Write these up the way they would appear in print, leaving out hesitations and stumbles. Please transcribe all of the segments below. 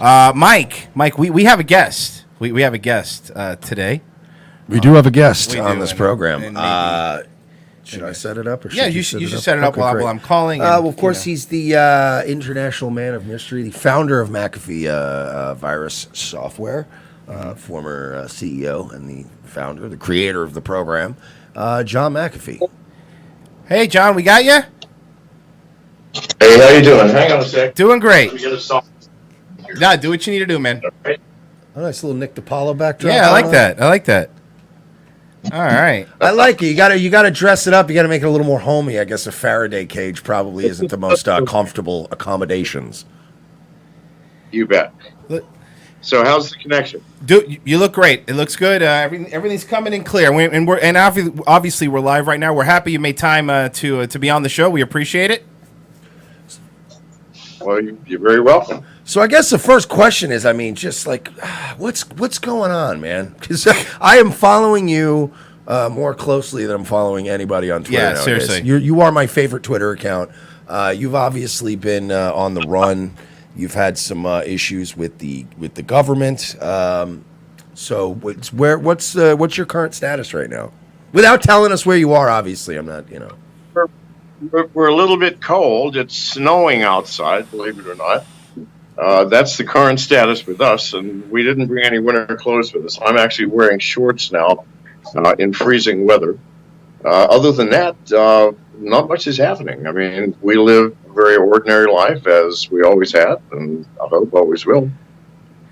Mike, we have a guest. We have a guest today. We do have a guest We on do, this and- program. and maybe- Should I set it up? Or Yeah, you should set it up Okay, while great. I'm calling. Well, of course, he's the international man of mystery, the founder of McAfee Virus Software, former CEO and the founder, the creator of the program, John McAfee. Hey, John, we got you. Hey, how you doing? Hang on a sec. Doing Let me great. get a song. Nah, do what you need to do, man. A nice little Nick DiPaolo backdrop. Yeah, I like that. All right. I like it. You gotta dress it up. You gotta make it a little more homey. I guess a Faraday cage probably isn't the most comfortable accommodations. You bet. Look- So, how's the connection? Dude, you look great. It looks good. Everything's coming in clear. And obviously we're live right now. We're happy you made time to be on the show. We appreciate it. Well, you're very welcome. So I guess the first question is, I mean, just like, what's going on, man? Because I am following you more closely than I'm following anybody on Twitter. Yeah, nowadays. seriously. You are my favorite Twitter account. You've obviously been on the run. You've had some issues with the government. So what's your current status right now? Without telling us where you are, obviously, I'm not. We're a little bit cold. It's snowing outside, believe it or not. That's the current status with us, and we didn't bring any winter clothes with us. I'm actually wearing shorts now in freezing weather. Other than that, not much is happening. I mean, we live a very ordinary life as we always have, and I hope always will.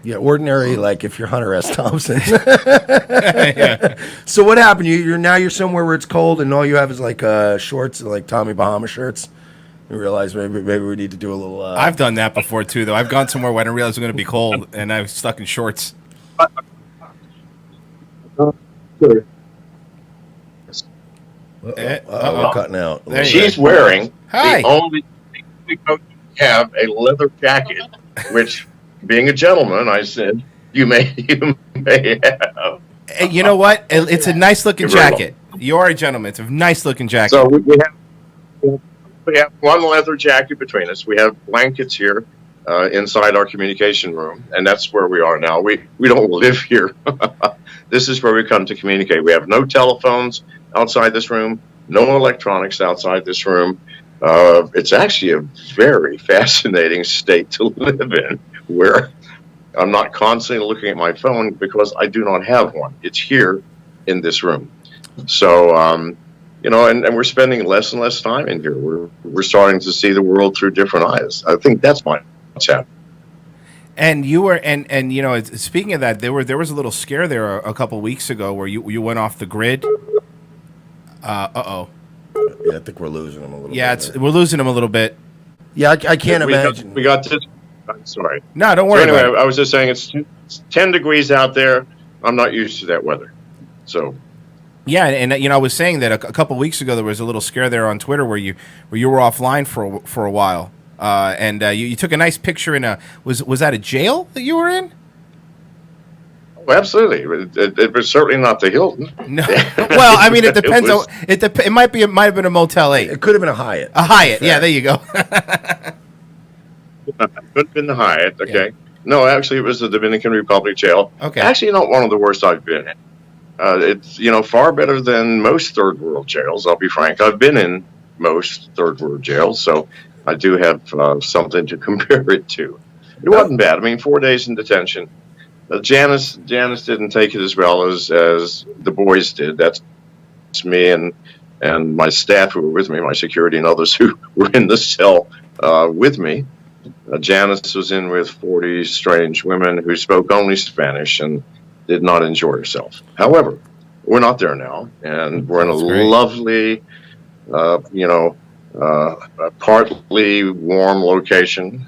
Yeah, ordinary, like if you're Hunter S. Thompson. Yeah. So what happened? You're somewhere where it's cold, and all you have is like shorts, like Tommy Bahama shirts. You realize maybe we need to do a little. I've done that before too, though. I've gone somewhere where I didn't realize it was going to be cold, and I was stuck in shorts. We're cutting out. There you She's wearing Hi. the only coat have a leather jacket, which, being a gentleman, I said you may have. Hey, you know what? It's a nice looking You're very jacket. You are a gentleman. It's a nice looking jacket. So we have one leather jacket between us. We have blankets here inside our communication room, and that's where we are now. We don't live here. This is where we come to communicate. We have no telephones outside this room, no electronics outside this room. It's actually a very fascinating state to live in, where I'm not constantly looking at my phone because I do not have one. It's here in this room. So, and we're spending less and less time in here. We're starting to see the world through different eyes. I think that's what's happening. And you were, and speaking of that, there was a little scare there a couple weeks ago where you went off the grid. Yeah, I think we're losing them a little. Yeah, bit we're losing them a little bit. Yeah, I can't imagine. We got this. I'm sorry. No, don't So worry anyway, about it. I was just saying it's 10 degrees out there. I'm not used to that weather. So Yeah, and I was saying that a couple weeks ago there was a little scare there on Twitter where you were offline for a while, and you took a nice picture in was that a jail that you were in? oh, absolutely. It was certainly not the Hilton. No, well, I mean it depends. was- It might have been a Motel 8, It could have been a Hyatt. a Hyatt. Yeah, there you go. Could have been the Hyatt. Okay. No, actually, it was the Dominican Republic jail. Okay. Actually, not one of the worst I've been in. It's far better than most third world jails. I'll be frank. I've been in most third world jails, so I do have something to compare it to. It wasn't bad. I mean, 4 days in detention. Janice didn't take it as well as the boys did. That's me and my staff who were with me, my security and others who were in the cell with me. Janice was in with 40 strange women who spoke only Spanish and did not enjoy herself. However, we're not there now, and we're in a That's great. lovely, partly warm location.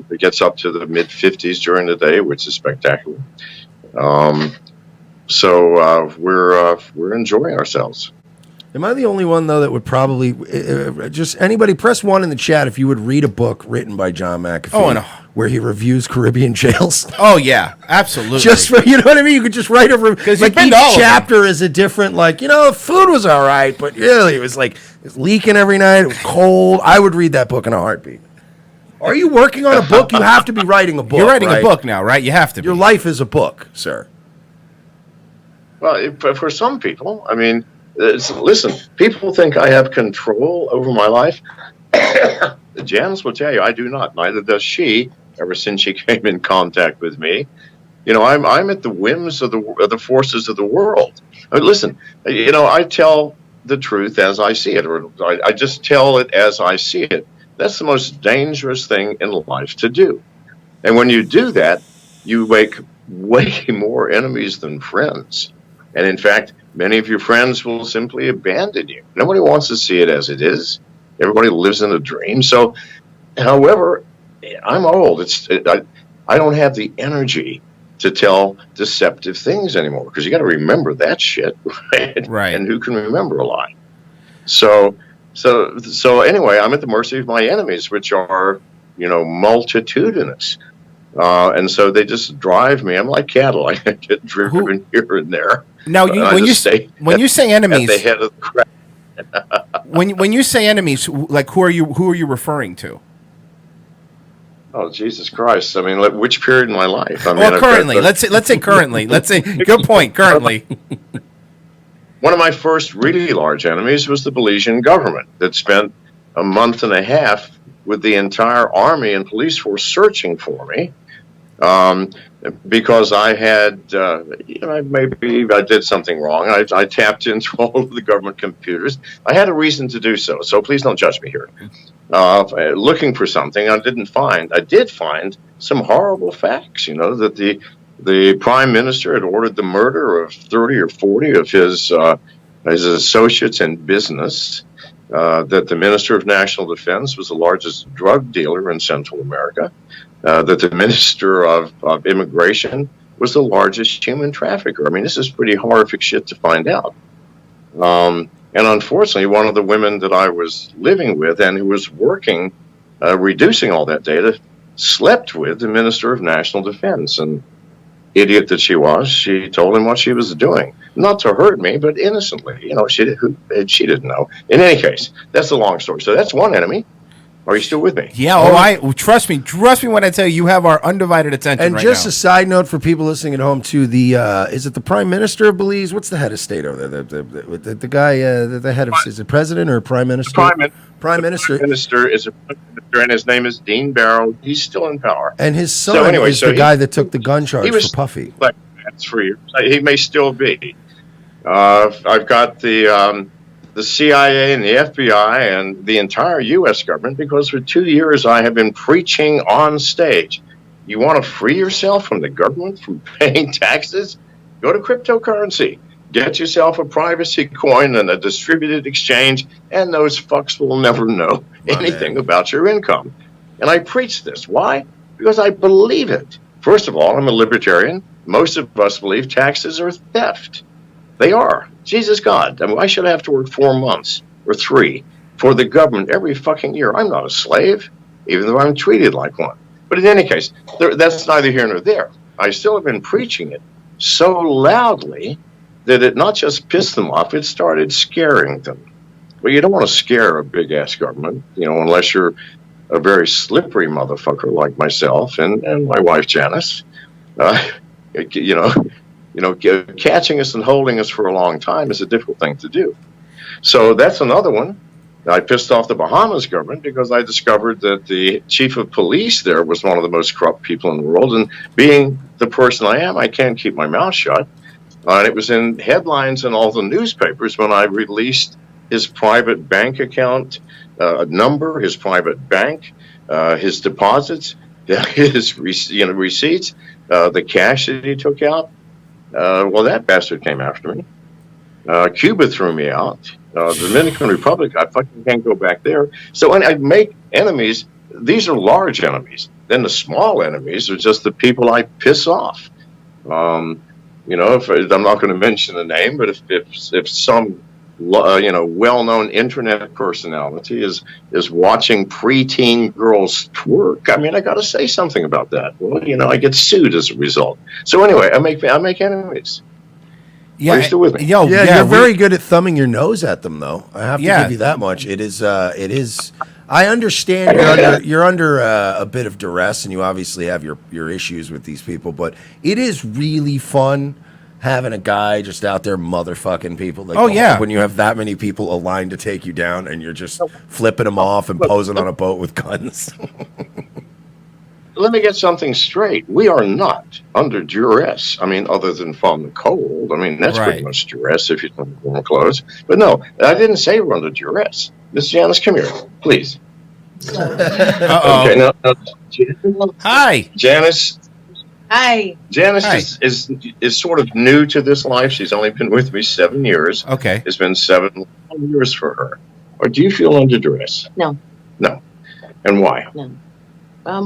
It gets up to the mid-50s during the day, which is spectacular. So we're enjoying ourselves. Am I the only one though that would probably just anybody press 1 in the chat if you would read a book written by John McAfee Oh, and where he reviews Caribbean jails? Oh yeah, absolutely. Just for you know what I mean? You could just write a you've like been each to all of them. chapter is a different food was all right, but really it was like it's leaking every night. It was cold. I would read that book in a heartbeat. Are you working on a book? You have to be writing a book. You're writing right? a book now, right? You have to. Your life is a book, sir. Well, for some people, I mean, listen, people think I have control over my life. Janice will tell you I do not. Neither does she. Ever since she came in contact with me, you know, I'm at the whims of the forces of the world. I mean, listen, you know, I tell the truth as I see it, or I just tell it as I see it. That's the most dangerous thing in life to do. And when you do that, you make way more enemies than friends. And in fact, many of your friends will simply abandon you. Nobody wants to see it as it is. Everybody lives in a dream. So, however, I'm old. I don't have the energy to tell deceptive things anymore, because you got to remember that shit, right? Right. And who can remember a lie? So anyway, I'm at the mercy of my enemies, which are, you know, multitudinous. And so they just drive me. I'm like cattle. I get driven here and there. Now, when you say enemies, at the head of the crowd. when you say enemies, like who are you referring to? Oh, Jesus Christ! I mean, which period in my life? I mean, Well, currently, let's say currently. Let's say good point. Currently, one of my first really large enemies was the Belizean government that spent a month and a half with the entire army and police force searching for me, because I had, you know, maybe I did something wrong. I tapped into all of the government computers. I had a reason to do so, so please don't judge me here. Looking for something, I did find some horrible facts, you know, that the prime minister had ordered the murder of 30 or 40 of his associates in business, that the Minister of National Defense was the largest drug dealer in Central America, that the Minister of Immigration was the largest human trafficker. I mean, this is pretty horrific shit to find out. And unfortunately, one of the women that I was living with and who was working, reducing all that data, slept with the Minister of National Defense. And idiot that she was, she told him what she was doing. Not to hurt me, but innocently. You know, she didn't know. In any case, that's the long story. So that's one enemy. Are you still with me? Yeah. Trust me when I tell you, you have our undivided attention. And right just now. a side note for people listening at home, too, is it the Prime Minister of Belize? What's the head of state over there? The guy, the head of, is it President or Prime Minister? Prime Minister. Prime Minister is a Prime Minister, and his name is Dean Barrow. He's still in power. And his son is the guy that took the gun charge for Puffy. That's for years. He may still be. I've got the CIA and the FBI and the entire U.S. government, because for 2 years I have been preaching on stage. You want to free yourself from the government, from paying taxes? Go to cryptocurrency. Get yourself a privacy coin and a distributed exchange, and those fucks will never know anything about your income. And I preach this. Why? Because I believe it. First of all, I'm a libertarian. Most of us believe taxes are theft. They are. Jesus God. I mean, why should I have to work 4 months or 3 for the government every fucking year? I'm not a slave, even though I'm treated like one. But in any case, that's neither here nor there. I still have been preaching it so loudly that it not just pissed them off, it started scaring them. Well, you don't want to scare a big-ass government, you know, unless you're a very slippery motherfucker like myself and my wife, Janice. Catching us and holding us for a long time is a difficult thing to do. So that's another one. I pissed off the Bahamas government because I discovered that the chief of police there was one of the most corrupt people in the world. And being the person I am, I can't keep my mouth shut. And it was in headlines in all the newspapers when I released his private bank account number, his private bank, his deposits, his receipts, the cash that he took out. Well, that bastard came after me. Cuba threw me out. The Dominican Republic, I fucking can't go back there. So when I make enemies, these are large enemies. Then the small enemies are just the people I piss off. I'm not going to mention the name, but if some well-known internet personality is watching preteen girls twerk, I mean, I got to say something about that. Well, I get sued as a result. So anyway, I make enemies. Yeah, Are you still with me? Yo, Yeah, you're we- very good at thumbing your nose at them, though. I have to Yeah. give you that much. It is. I understand you're under a bit of duress, and you obviously have your issues with these people. But it is really fun having a guy just out there motherfucking people. Like, Oh, yeah. when you have that many people aligned to take you down, and you're just flipping them off and posing on a boat with guns. Let me get something straight. We are not under duress. I mean, other than from the cold. I mean, that's pretty Right. much duress if you don't have warm clothes. But no, I didn't say we're under duress. Miss Janice, come here, please. Uh-oh. Okay, now, Hi. Janice. Hi. Janice Hi. is sort of new to this life. She's only been with me 7 years. Okay. It's been 7 years for her. Or do you feel under duress? No. No. And why?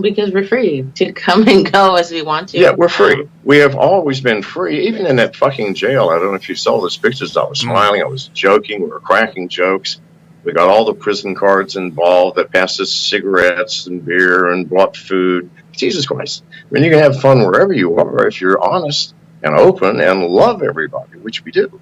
Because we're free to come and go as we want to. Yeah, we're free. We have always been free, even in that fucking jail. I don't know if you saw those pictures. I was smiling. I was joking. We were cracking jokes. We got all the prison guards involved that passed us cigarettes and beer and brought food. Jesus Christ. I mean, you can have fun wherever you are if you're honest and open and love everybody, which we do.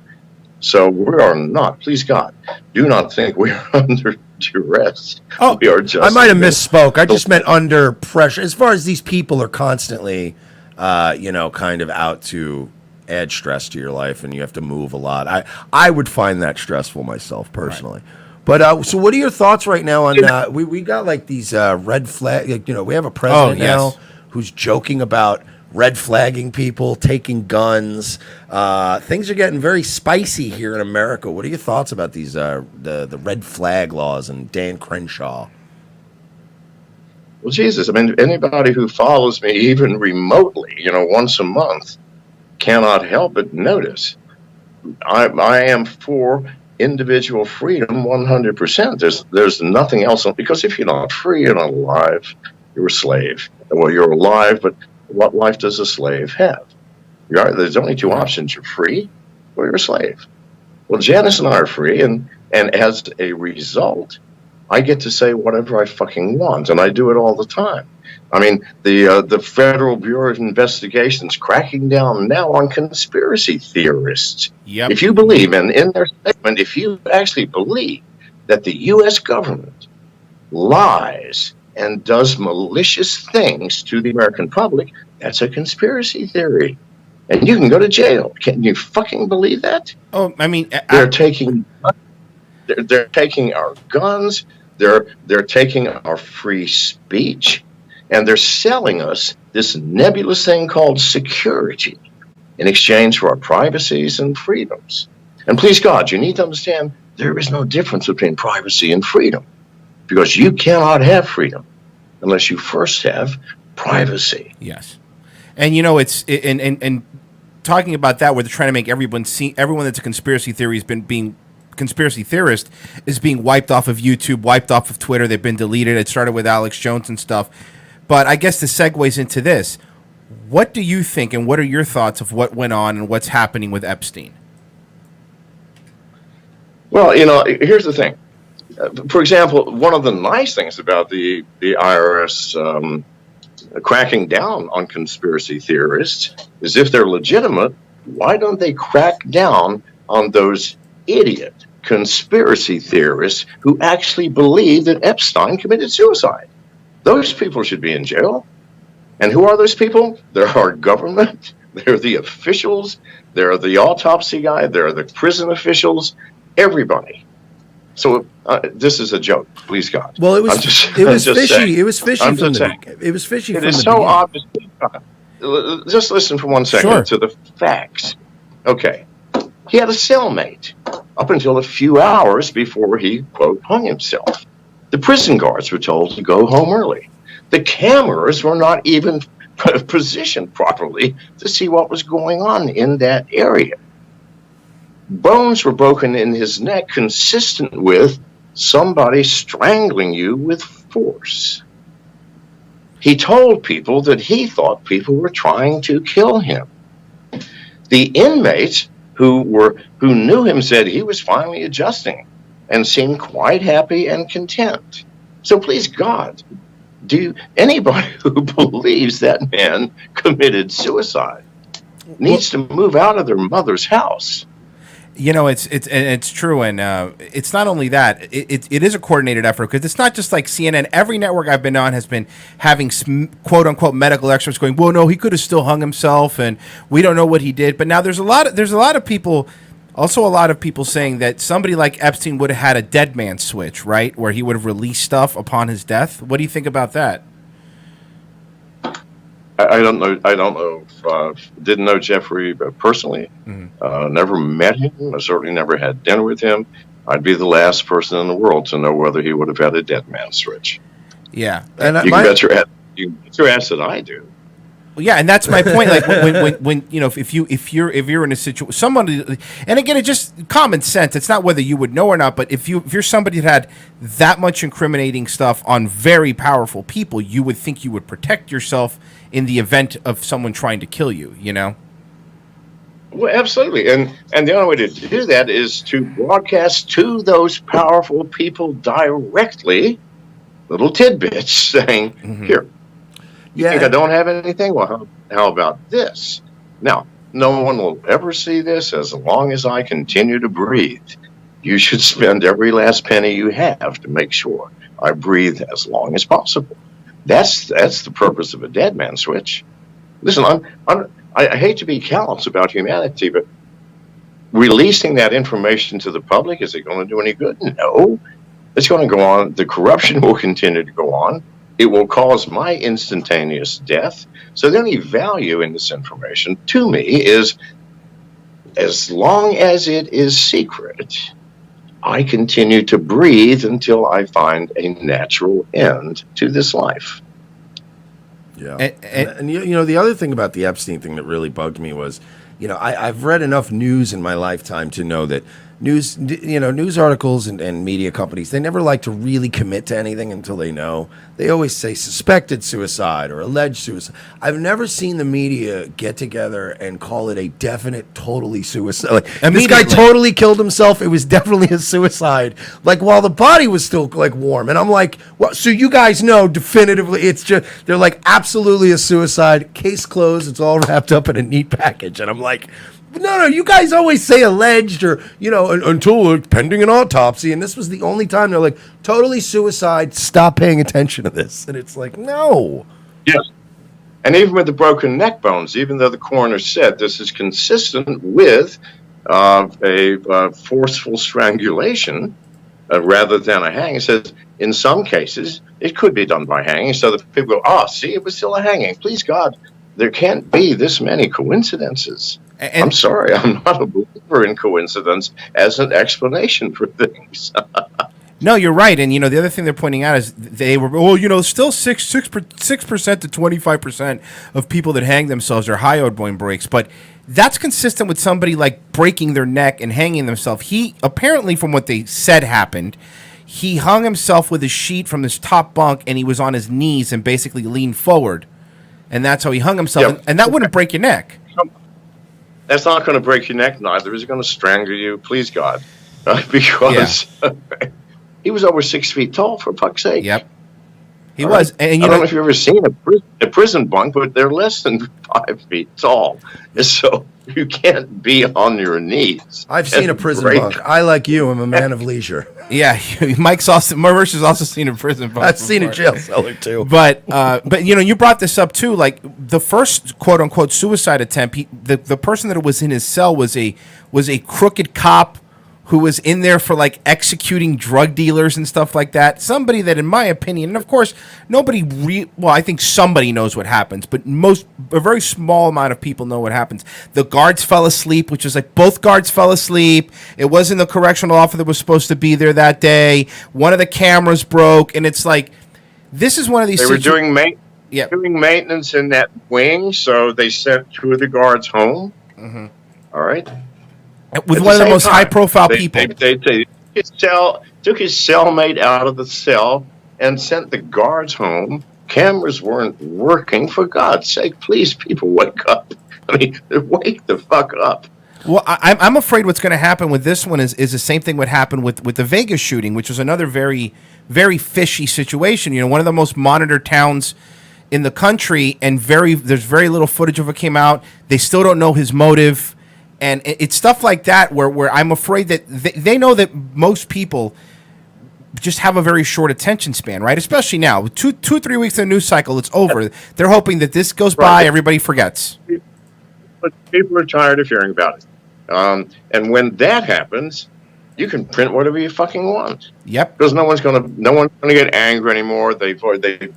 So we are not, please God, do not think we are under duress. Oh, We are just. I might have misspoke. I just meant under pressure. As far as these people are constantly, kind of out to add stress to your life, and you have to move a lot. I would find that stressful myself personally. But so, what are your thoughts right now on? We got like these red flag. We have a president yes. now who's joking about red flagging people, taking guns. Things are getting very spicy here in America. What are your thoughts about these the red flag laws and Dan Crenshaw? Well, Jesus, I mean, anybody who follows me even remotely, once a month, cannot help but notice I am for individual freedom 100%. There's nothing else, because if you're not free, you're not alive. You're a slave. Well, you're alive, but what life does a slave have? There's only two options. You're free or you're a slave. Well, Janice and I are free, and as a result, I get to say whatever I fucking want, and I do it all the time. I mean, the Federal Bureau of Investigation's cracking down now on conspiracy theorists. Yep. If you believe, and in their statement, if you actually believe that the U.S. government lies and does malicious things to the American public, that's a conspiracy theory. And you can go to jail. Can you fucking believe that? Oh, I mean, They're taking our guns, they're taking our free speech, and they're selling us this nebulous thing called security in exchange for our privacies and freedoms. And please God, you need to understand there is no difference between privacy and freedom, because you cannot have freedom unless you first have privacy. Yes, and it's and talking about that, where they're trying to make everyone that's a conspiracy theory has been being conspiracy theorist is being wiped off of YouTube, wiped off of Twitter. They've been deleted. It started with Alex Jones and stuff. But I guess the segues into this. What do you think, and what are your thoughts of what went on and what's happening with Epstein? Well, here's the thing. For example, one of the nice things about the IRS cracking down on conspiracy theorists is, if they're legitimate, why don't they crack down on those idiot conspiracy theorists who actually believe that Epstein committed suicide? Those people should be in jail. And who are those people? They're our government. They're the officials. They're the autopsy guy. They're the prison officials. Everybody. So this is a joke, please God. Well, it was fishy. Saying. It was fishy I'm from just the saying. It was fishy It from the is so beginning. obvious. Just listen for 1 second Sure. to the facts. Okay. He had a cellmate up until a few hours before he, quote, hung himself. The prison guards were told to go home early. The cameras were not even positioned properly to see what was going on in that area. Bones were broken in his neck, consistent with somebody strangling you with force. He told people that he thought people were trying to kill him. The inmates who knew him said he was finally adjusting and seemed quite happy and content. So please God, do anybody who believes that man committed suicide? needs to move out of their mother's house. You know, it's true, and it's not only that. It is a coordinated effort because it's not just like CNN. Every network I've been on has been having quote unquote medical experts going, "Well, no, he could have still hung himself, and we don't know what he did." But now there's a lot of people, also a lot of people saying that somebody like Epstein would have had a dead man switch, right, where he would have released stuff upon his death. What do you think about that? I don't know. I don't know. Didn't know Jeffrey personally. Never met him. I certainly never had dinner with him. I'd be the last person in the world to know whether he would have had a dead man switch. Yeah, And You can bet your ass. You can bet your ass that I do. well, yeah, and that's my point. Like when you know, if you're in a situation, somebody, and again, it's just common sense. It's not whether you would know or not, but if you're somebody that had that much incriminating stuff on very powerful people, you would think you would protect yourself in the event of someone trying to kill you. You know. Well, absolutely, and the only way to do that is to broadcast to those powerful people directly little tidbits saying, "Here, you think I don't have anything? Well, how about this?" Now, no one will ever see this as long as I continue to breathe. You should spend every last penny you have to make sure I breathe as long as possible. That's the purpose of a dead man switch. Listen, I hate to be callous about humanity, but releasing that information to the public, is it going to do any good? No. It's going to go on. The corruption will continue to go on. It will cause my instantaneous death. So the only value in this information to me is, as long as it is secret, I continue to breathe until I find a natural end to this life. Yeah. And You know, the other thing about the Epstein thing that really bugged me was, you know, I've read enough news in my lifetime to know that news articles and media companies, they never like to really commit to anything until they know. They always say suspected suicide or alleged suicide. I've never seen the media get together and call it a definite, totally suicide. Like, this guy totally killed himself. It was definitely a suicide. Like, while the body was still like warm. And I'm like, well, so you guys know definitively it's just, they're like, absolutely a suicide. Case closed. It's all wrapped up in a neat package. And I'm like, no, you guys always say alleged or, you know, until pending an autopsy. And this was the only time they're like, totally suicide. Stop paying attention to this. And it's like, no. Yes. And even with the broken neck bones, even though the coroner said this is consistent with a forceful strangulation rather than a hanging, it says in some cases it could be done by hanging. So that people go, see, it was still a hanging. Please God, there can't be this many coincidences. And I'm sorry, I'm not a believer in coincidence as an explanation for things. No, you're right. And, you know, the other thing they're pointing out is they were, you know, still 6% to 25% of people that hang themselves are hyoid breaks. But that's consistent with somebody like breaking their neck and hanging themselves. He apparently, from what they said happened, he hung himself with a sheet from his top bunk and he was on his knees and basically leaned forward. And that's how he hung himself. Yep. And that wouldn't break your neck. That's not going to break your neck. Neither is it going to strangle you. Please God. Because he was over 6 feet tall, for fuck's sake. Yep. He was. Right. And you I don't know if you've ever seen a prison bunk, but they're less than 5 feet tall. So you can't be on your knees. I've seen a prison bunk. I, like you, am a man of leisure. Yeah, Mike's also, Mersh has also seen a prison bunk. I've seen a jail cellar too. But you know, you brought this up too. Like the first quote unquote suicide attempt, the person that was in his cell was a crooked cop who was in there for like executing drug dealers and stuff like that. Somebody that, in my opinion, and of course, I think somebody knows what happens, but a very small amount of people know what happens. The guards fell asleep, which is like both guards fell asleep. It wasn't the correctional officer that was supposed to be there that day. One of the cameras broke, and it's like, this is one of these. They were doing maintenance in that wing, so they sent 2 of the guards home. Mm-hmm. All right. With one of the most high-profile people. They took his cellmate out of the cell and sent the guards home. Cameras weren't working. For God's sake, please, people, wake up. I mean, wake the fuck up. Well, I'm afraid what's going to happen with this one is the same thing would happen with the Vegas shooting, which was another very, very fishy situation. You know, one of the most monitored towns in the country, and there's very little footage of it came out. They still don't know his motive, and it's stuff like that where I'm afraid that they know that most people just have a very short attention span, right? Especially now, 3 weeks in the news cycle, it's over. They're hoping that this goes by, everybody forgets. But people are tired of hearing about it. And when that happens, you can print whatever you fucking want. Yep. Because no one's gonna get angry anymore. They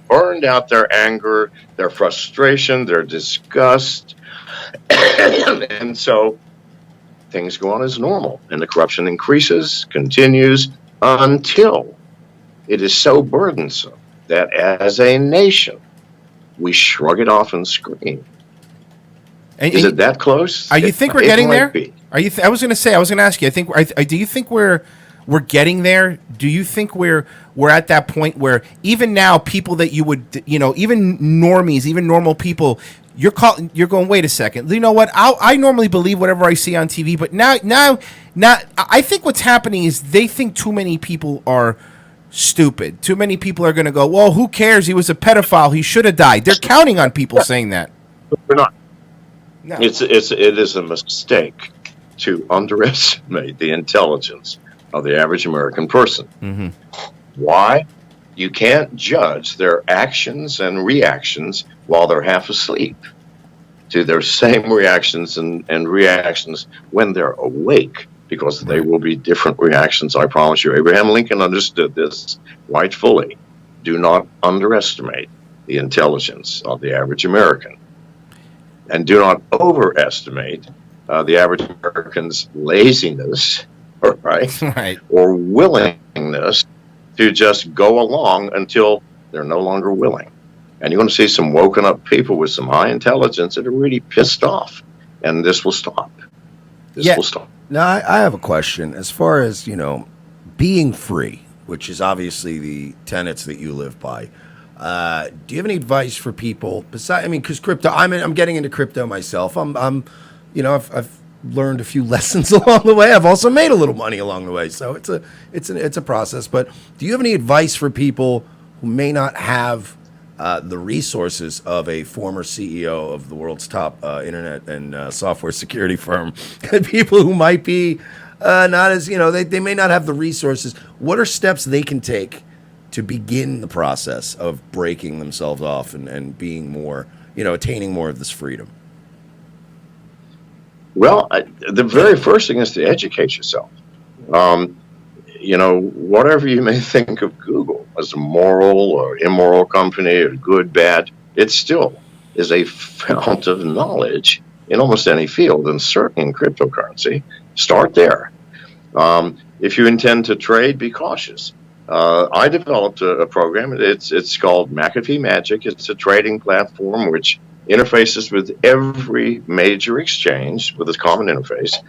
burned out their anger, their frustration, their disgust, and so things go on as normal, and the corruption increases, continues, until it is so burdensome that as a nation, we shrug it off and scream. Is it that close? You think we're getting there? I was going to ask you. Do you think we're getting there? Do you think we're at that point where even now, people that you would, even normies, even normal people, you're going, wait a second. You know what? I normally believe whatever I see on TV, but now, I think what's happening is they think too many people are stupid. Too many people are going to go, well, who cares? He was a pedophile. He should have died. They're counting on people saying that. We're not. No. It is a mistake to underestimate the intelligence of the average American person. Mm-hmm. Why? You can't judge their actions and reactions while they're half asleep to their same reactions and reactions when they're awake, because they will be different reactions, I promise you. Abraham Lincoln understood this quite fully. Do not underestimate the intelligence of the average American. And do not overestimate the average American's laziness, right? Or willingness to just go along until they're no longer willing. And you're going to see some woken up people with some high intelligence that are really pissed off. And this will stop. This will stop. Now, I have a question. As far as, being free, which is obviously the tenets that you live by, do you have any advice for people besides? I mean, because crypto, I'm getting into crypto myself. I've learned a few lessons along the way. I've also made a little money along the way, so it's a process. But do you have any advice for people who may not have the resources of a former CEO of the world's top internet and software security firm? People who might be not as they may not have the resources. What are steps they can take to begin the process of breaking themselves off and being more, attaining more of this freedom? Well, the very first thing is to educate yourself. Whatever you may think of Google as a moral or immoral company or good, bad, it still is a fount of knowledge in almost any field, and certainly in cryptocurrency. Start there. If you intend to trade, be cautious. I developed a program. It's called McAfee Magic. It's a trading platform which interfaces with every major exchange with a common interface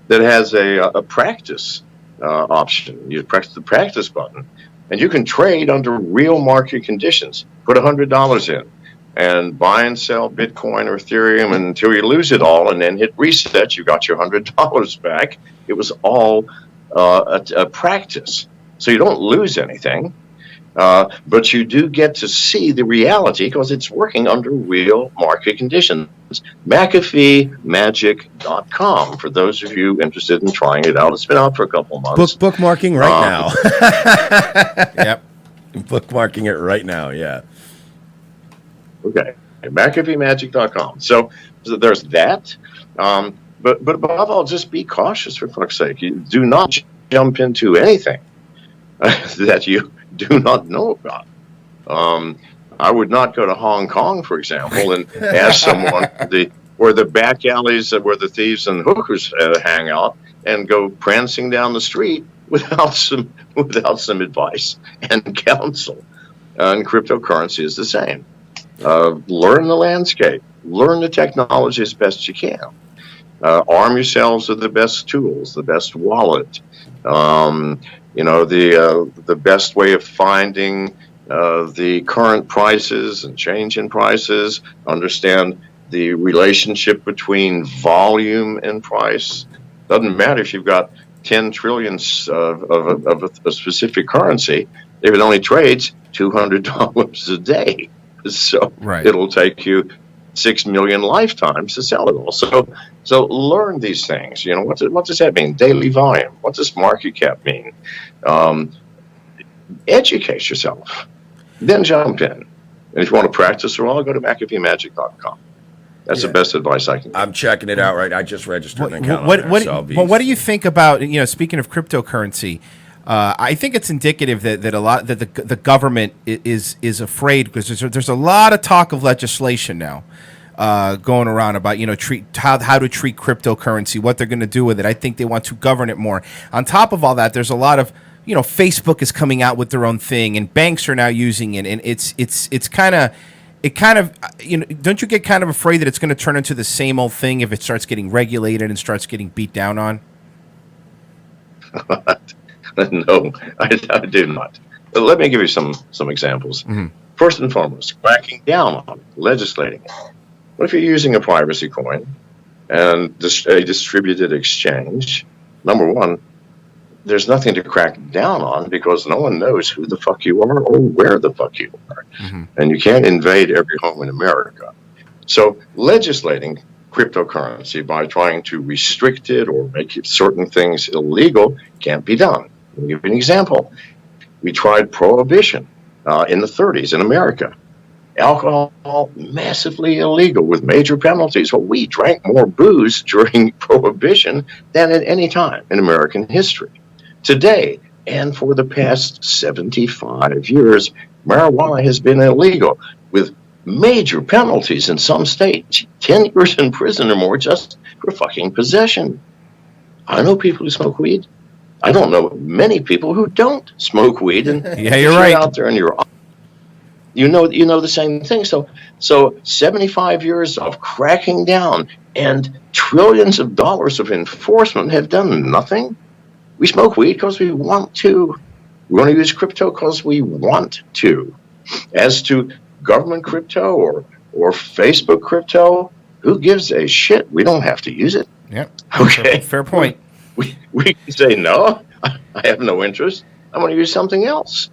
that has a practice option. You press the practice button, and you can trade under real market conditions. Put $100 in and buy and sell Bitcoin or Ethereum until you lose it all, and then hit reset. You got your $100 back. It was all a practice. So you don't lose anything, but you do get to see the reality because it's working under real market conditions. McAfeeMagic.com for those of you interested in trying it out. It's been out for a couple months. Bookmarking right now. Yep. Bookmarking it right now, yeah. Okay, McAfeeMagic.com. So there's that. But above all, just be cautious, for fuck's sake. You do not jump into anything that you do not know about. I would not go to Hong Kong, for example, and ask someone where the back alleys where the thieves and hookers hang out, and go prancing down the street without some advice and counsel. And cryptocurrency is the same. Learn the landscape, learn the technology as best you can. Arm yourselves with the best tools, the best wallet. The best way of finding the current prices and change in prices, understand the relationship between volume and price. Doesn't matter if you've got 10 trillion of a specific currency, if it only trades $200 a day. So Right. it'll take you 6 million lifetimes to sell it all. So learn these things. You know, what does that mean? Daily volume. What does market cap mean? Educate yourself. Then jump in. And if you want to practice or all, go to McAfeeMagic.com. That's the best advice I can give. I'm checking it out right. I just registered an account. What, on there, what, so I'll be- well, what do you think about, you know, speaking of cryptocurrency? I think it's indicative that the government is afraid, because there's a lot of talk of legislation now going around about, you know, how to treat cryptocurrency, what they're going to do with it. I think they want to govern it more. On top of all that, there's a lot of, you know, Facebook is coming out with their own thing, and banks are now using it, and it's kind of. It kind of, you know, don't you get kind of afraid that it's going to turn into the same old thing if it starts getting regulated and starts getting beat down on? No, I do not. But let me give you some examples. Mm-hmm. First and foremost, cracking down on it, legislating it. What if you're using a privacy coin and a distributed exchange? Number one, there's nothing to crack down on because no one knows who the fuck you are or where the fuck you are. Mm-hmm. And you can't invade every home in America. So legislating cryptocurrency by trying to restrict it or make certain things illegal can't be done. I'll give you an example. We tried prohibition in the 30s in America. Alcohol, massively illegal with major penalties. Well, we drank more booze during prohibition than at any time in American history. Today, and for the past 75 years, marijuana has been illegal with major penalties in some states, 10 years in prison or more just for fucking possession. I know people who smoke weed. I don't know many people who don't smoke weed. And Yeah, you're if right. out there and you know the same thing. So 75 years of cracking down and trillions of dollars of enforcement have done nothing. We smoke weed because we want to. We want to use crypto because we want to. As to government crypto or Facebook crypto, who gives a shit? We don't have to use it. Yep. Okay. Fair point. We can say, no, I have no interest. I want to use something else.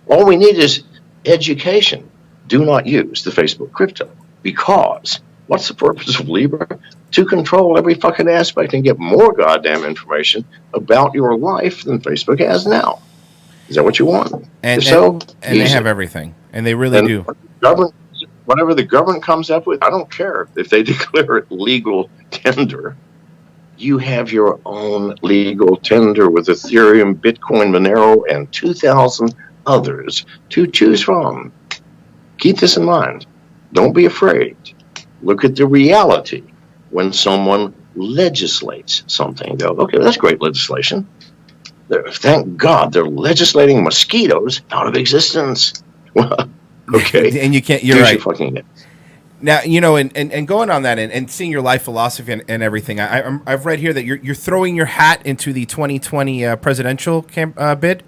All we need is education. Do not use the Facebook crypto because what's the purpose of Libra? To control every fucking aspect and get more goddamn information about your life than Facebook has now. Is that what you want? And they have everything, and they really do. Whatever the government comes up with, I don't care if they declare it legal tender. You have your own legal tender with Ethereum, Bitcoin, Monero, and 2,000 others to choose from. Keep this in mind. Don't be afraid. Look at the reality when someone legislates something. Go, okay, that's great legislation. Thank God they're legislating mosquitoes out of existence. Well, okay. And you can't. You're Use right. your fucking head. Now, you know, and going on that and seeing your life philosophy and everything, I've read here that you're throwing your hat into the 2020 presidential bid.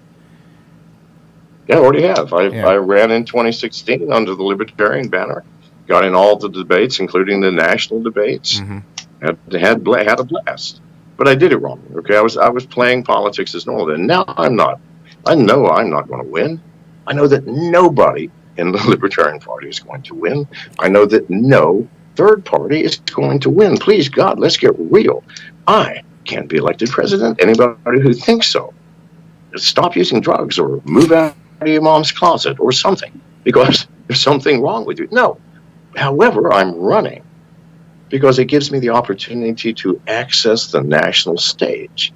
Yeah, I already have. Yeah. I ran in 2016 under the Libertarian banner. Got in all the debates, including the national debates. Mm-hmm. Had a blast. But I did it wrong. Okay, I was playing politics as normal. And now I'm not. I know I'm not going to win. I know that nobody in the Libertarian Party is going to win. I know that no third party is going to win. Please, God, let's get real. I can't be elected president. Anybody who thinks so, stop using drugs or move out of your mom's closet or something because there's something wrong with you. No. However, I'm running because it gives me the opportunity to access the national stage,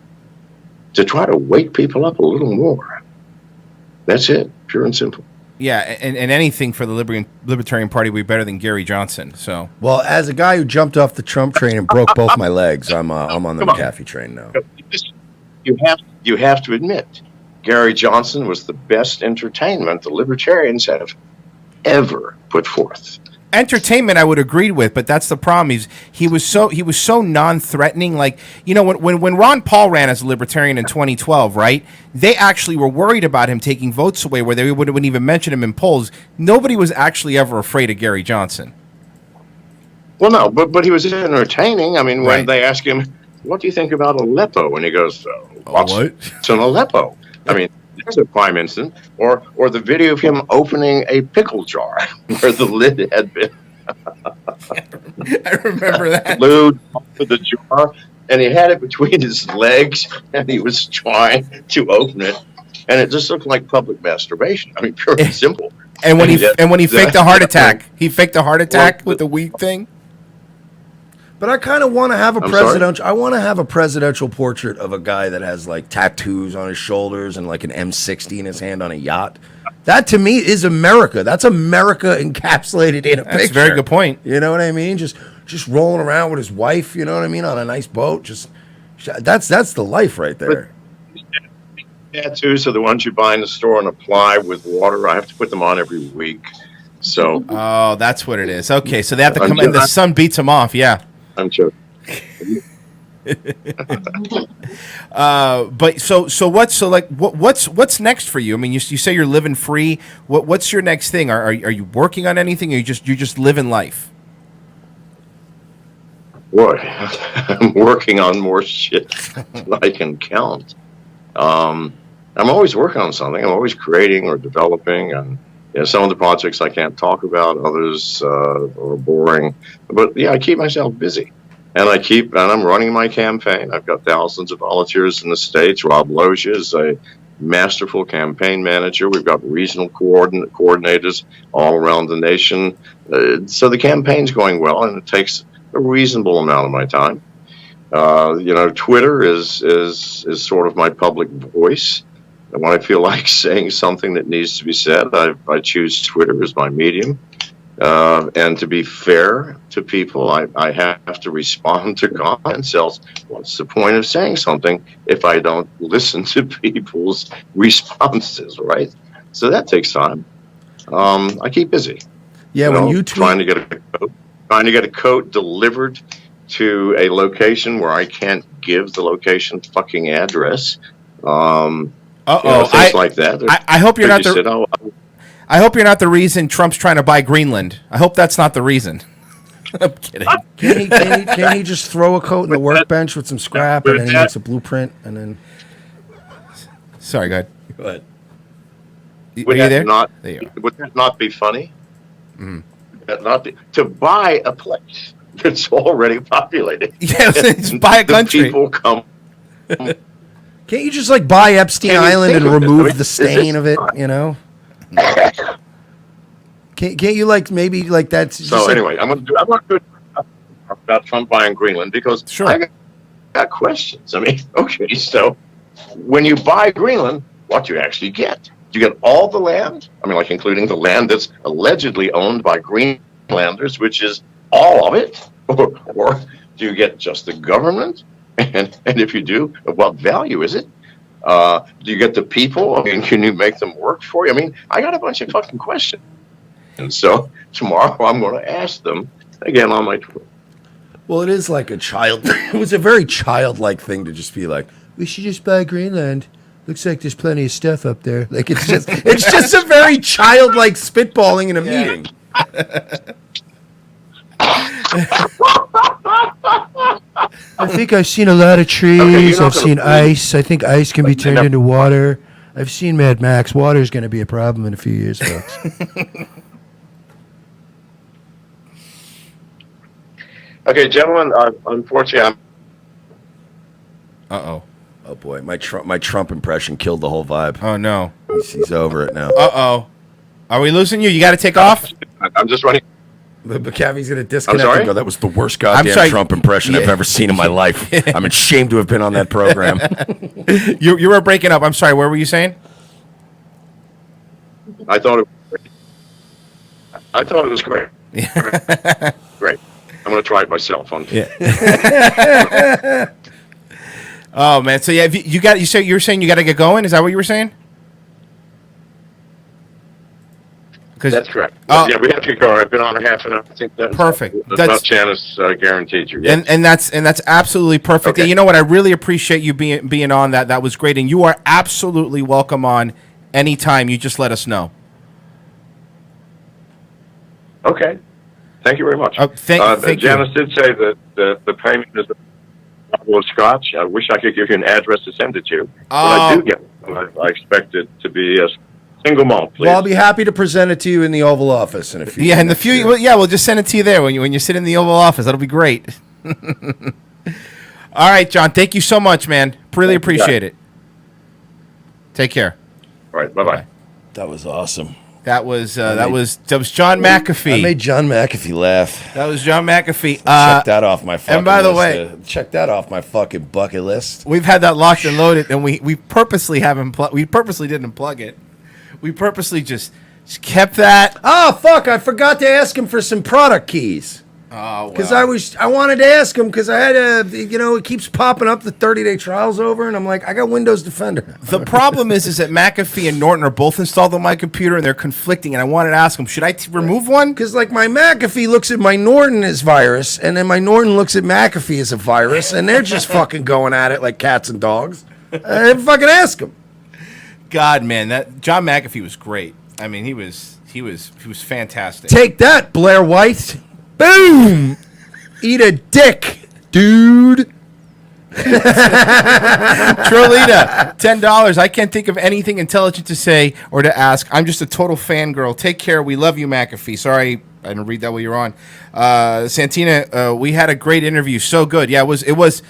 to try to wake people up a little more. That's it, pure and simple. Yeah, and anything for the Libertarian Party would be better than Gary Johnson. So, Well, as a guy who jumped off the Trump train and broke both my legs, I'm on the McAfee train now. You have to admit, Gary Johnson was the best entertainment the Libertarians have ever put forth. entertainment I would agree with, but that's the problem. He was so non-threatening. Like, you know, when Ron Paul ran as a Libertarian in 2012, right? They actually were worried about him taking votes away, where they wouldn't even mention him in polls. Nobody was actually ever afraid of Gary Johnson. Well, no, but he was entertaining. I mean, when Right. they ask him, "What do you think about Aleppo?" and he goes, what? "What's an Aleppo?" I mean, There's a prime instance, or the video of him opening a pickle jar where the lid had been I remember that. glued to the jar, and he had it between his legs, and he was trying to open it, and it just looked like public masturbation. I mean, pure and simple. And when he that- faked a heart attack, he faked a heart attack with the weed thing. But I kind of want to have a I'm sorry? presidential. I want to have a presidential portrait of a guy that has like tattoos on his shoulders and like an M60 in his hand on a yacht. That to me is America. That's America encapsulated in a picture. That's a very good point. You know what I mean? Just rolling around with his wife. You know what I mean? On a nice boat. That's the life right there. Tattoos are the ones you buy in the store and apply with water. I have to put them on every week. So Oh, that's what it is. Okay, so they have to come in. The sun beats them off. Yeah. I'm joking. But what's next for you? I mean, you say you're living free. What's your next thing? Are you working on anything? Or you just living life? Boy, I'm working on more shit than I can count. I'm always working on something. I'm always creating or developing, and some of the projects I can't talk about. Others are boring, but I keep myself busy, and I'm running my campaign. I've got thousands of volunteers in the States. Rob Loja is a masterful campaign manager. We've got regional coordinators all around the nation. So the campaign's going well, and it takes a reasonable amount of my time. Twitter is sort of my public voice. And when I feel like saying something that needs to be said, I choose Twitter as my medium. And to be fair to people, I have to respond to comments. Else, what's the point of saying something if I don't listen to people's responses, right? So that takes time. I keep busy. Yeah, when you tweet, trying to get a coat delivered to a location where I can't give the location fucking address. Things like that. I hope you're not the. I hope you're not the reason Trump's trying to buy Greenland. I hope that's not the reason. I'm kidding. Can he just throw a coat in the workbench with some scrap and then he makes a blueprint and then? Sorry, go ahead. Go ahead. Would Are you that there? would that not be funny? Mm. Would that not be to buy a place that's already populated? Yes, buy a country. The people come. Can't you just like buy Epstein Can you Island think and of it? remove I mean, the stain of it? You know. Can't you like maybe like that's just So like, anyway, I'm going to do about Trump buying Greenland because Sure. I got questions. I mean, okay, so when you buy Greenland, what do you actually get? Do you get all the land? I mean, like including the land that's allegedly owned by Greenlanders, which is all of it, or do you get just the government? And if you do, what value is it? Do you get the people? I mean, can you make them work for you? I mean, I got a bunch of fucking questions. And so tomorrow I'm going to ask them again on my Twitter. well, it is like a child. It was a very childlike thing to just be like, we should just buy Greenland. Looks like there's plenty of stuff up there. Like it's just a very childlike spitballing in a meeting. I think I've seen a lot of trees. Okay, you're not I've seen gonna believe- ice. I think ice can be turned Never- into water. I've seen Mad Max. Water's going to be a problem in a few years, folks. Okay, gentlemen, unfortunately, Uh-oh. Oh boy, my Trump impression killed the whole vibe. Oh, no. He's over it now. Uh-oh. Are we losing you? You got to take off? I'm just running. But Cavi's going to disconnect sorry? and go, that was the worst goddamn sorry. Trump impression I've ever seen in my life. I'm ashamed to have been on that program. You were breaking up. I'm sorry. What were you saying? I thought it was great. Great. I'm going to try it myself. Yeah. Oh, man. So, yeah, you were saying you got to get going? Is that what you were saying? That's correct. Oh. Yeah, we have to go. I've been on a half an hour. I think that's Perfect. That's not Janice guaranteed you. Yes. And that's absolutely perfect. Okay. And you know what? I really appreciate you being on that. That was great. And you are absolutely welcome on anytime. You just let us know. Okay. Thank you very much. Thank you. Janice did say that the payment is bottle of scotch. I wish I could give you an address to send it to. But I do get it. I expect it to be a single malt, please. Well, I'll be happy to present it to you in the Oval Office in a few. Yeah, in the minutes few. here. Well, yeah, we'll just send it to you there when you sit in the Oval Office. That'll be great. All right, John. Thank you so much, man. Really appreciate it. Take care. All right. Bye-bye. That was awesome. That was John McAfee. I made John McAfee laugh. That was John McAfee. Check that off my fucking and by the list. way- Check that off my fucking bucket list. We've had that locked and loaded, and we purposely haven't. We purposely didn't plug it. We purposely just kept that. Oh fuck! I forgot to ask him for some product keys. Oh, Because I wanted to ask him because I had it keeps popping up the 30-day trials over, and I'm like, I got Windows Defender. The problem is that McAfee and Norton are both installed on my computer, and they're conflicting. And I wanted to ask them, should I remove one? Because like my McAfee looks at my Norton as virus, and then my Norton looks at McAfee as a virus, and they're just fucking going at it like cats and dogs. I didn't fucking ask him. God, man, that John McAfee was great. I mean, he was fantastic. Take that, Blair White. Boom! Eat a dick, dude. Trolita, $10. I can't think of anything intelligent to say or to ask. I'm just a total fangirl. Take care. We love you, McAfee. Sorry, I didn't read that while you were on. Santina, we had a great interview. So good. Yeah, it was.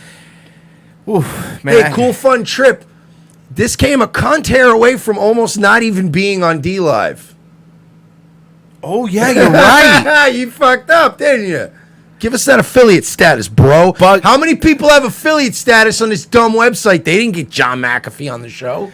Ooh, man. Hey, cool, fun trip. This came a cunt hair away from almost not even being on D Live. Oh yeah, you're right. You fucked up, didn't you? Give us that affiliate status, bro. But- how many people have affiliate status on this dumb website? They didn't get John McAfee on the show.